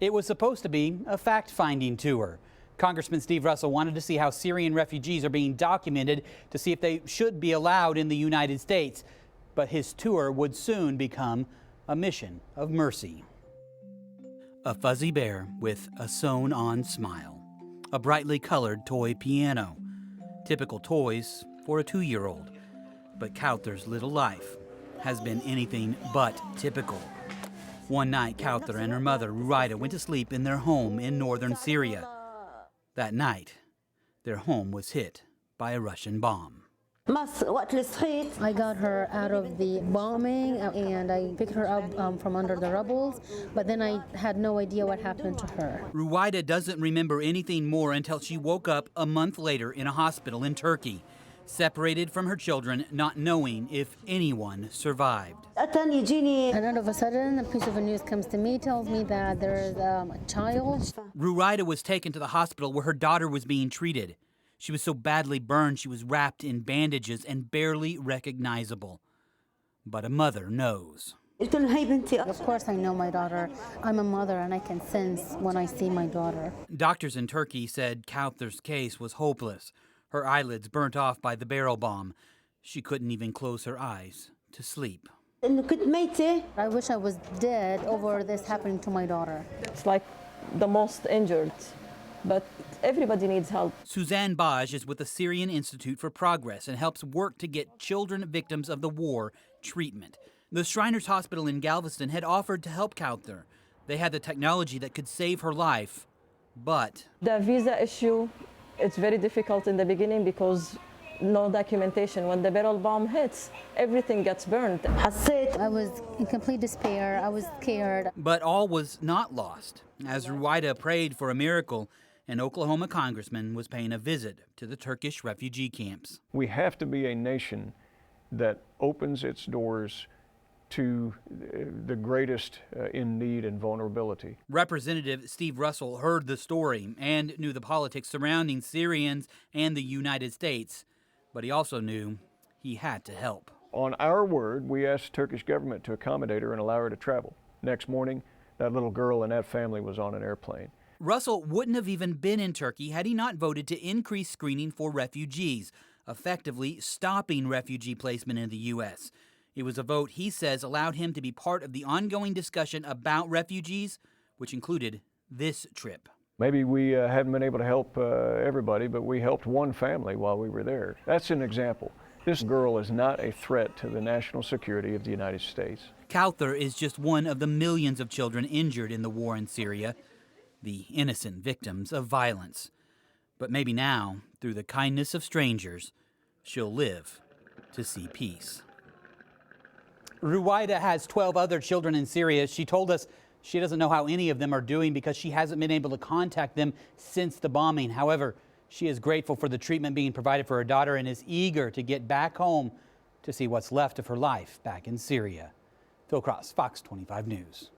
It was supposed to be a fact-finding tour. Congressman Steve Russell wanted to see how Syrian refugees are being documented to see if they should be allowed in the United States. But his tour would soon become a mission of mercy. A fuzzy bear with a sewn-on smile. A brightly colored toy piano. Typical toys for a 2-year-old. But Kauthur's little life has been anything but typical. One night, Kauthur and her mother, Ruwaida, went to sleep in their home in northern Syria. That night, their home was hit by a Russian bomb. I got her out of the bombing and I picked her up from under the rubble, but then I had no idea what happened to her. Ruwaida doesn't remember anything more until she woke up a month later in a hospital in Turkey, separated from her children, not knowing if anyone survived. And all of a sudden, a piece of news comes to me, tells me that there is a child. Ruwaida was taken to the hospital where her daughter was being treated. She was so badly burned she was wrapped in bandages and barely recognizable. But a mother knows. Of course I know my daughter. I'm a mother and I can sense when I see my daughter. Doctors in Turkey said Kauthur's case was hopeless. Her eyelids burnt off by the barrel bomb. She couldn't even close her eyes to sleep. I wish I was dead over this happening to my daughter. It's like the most injured, but everybody needs help. Suzanne Baj is with the Syrian Institute for Progress and helps work to get children victims of the war treatment. The Shriners Hospital in Galveston had offered to help Kauthur. They had the technology that could save her life, but The visa issue, it's very difficult in the beginning because no documentation. When the barrel bomb hits, everything gets burned. I was in complete despair. I was scared. But all was not lost. As Ruwaida prayed for a miracle, an Oklahoma congressman was paying a visit to the Turkish refugee camps. We have to be a nation that opens its doors to the greatest in need and vulnerability. Representative Steve Russell heard the story and knew the politics surrounding Syrians and the United States, but he also knew he had to help. On our word, we asked the Turkish government to accommodate her and allow her to travel. Next morning, that little girl and that family was on an airplane. Russell wouldn't have even been in Turkey had he not voted to increase screening for refugees, effectively stopping refugee placement in the U.S. It was a vote he says allowed him to be part of the ongoing discussion about refugees, which included this trip. Maybe we haven't been able to help everybody, but we helped one family while we were there. That's an example. This girl is not a threat to the national security of the United States. Kauthur is just one of the millions of children injured in the war in Syria, the innocent victims of violence. But maybe now, through the kindness of strangers, she'll live to see peace. Ruwaida has 12 other children in Syria. She told us she doesn't know how any of them are doing because she hasn't been able to contact them since the bombing. However, she is grateful for the treatment being provided for her daughter and is eager to get back home to see what's left of her life back in Syria. Phil Cross, Fox 25 News.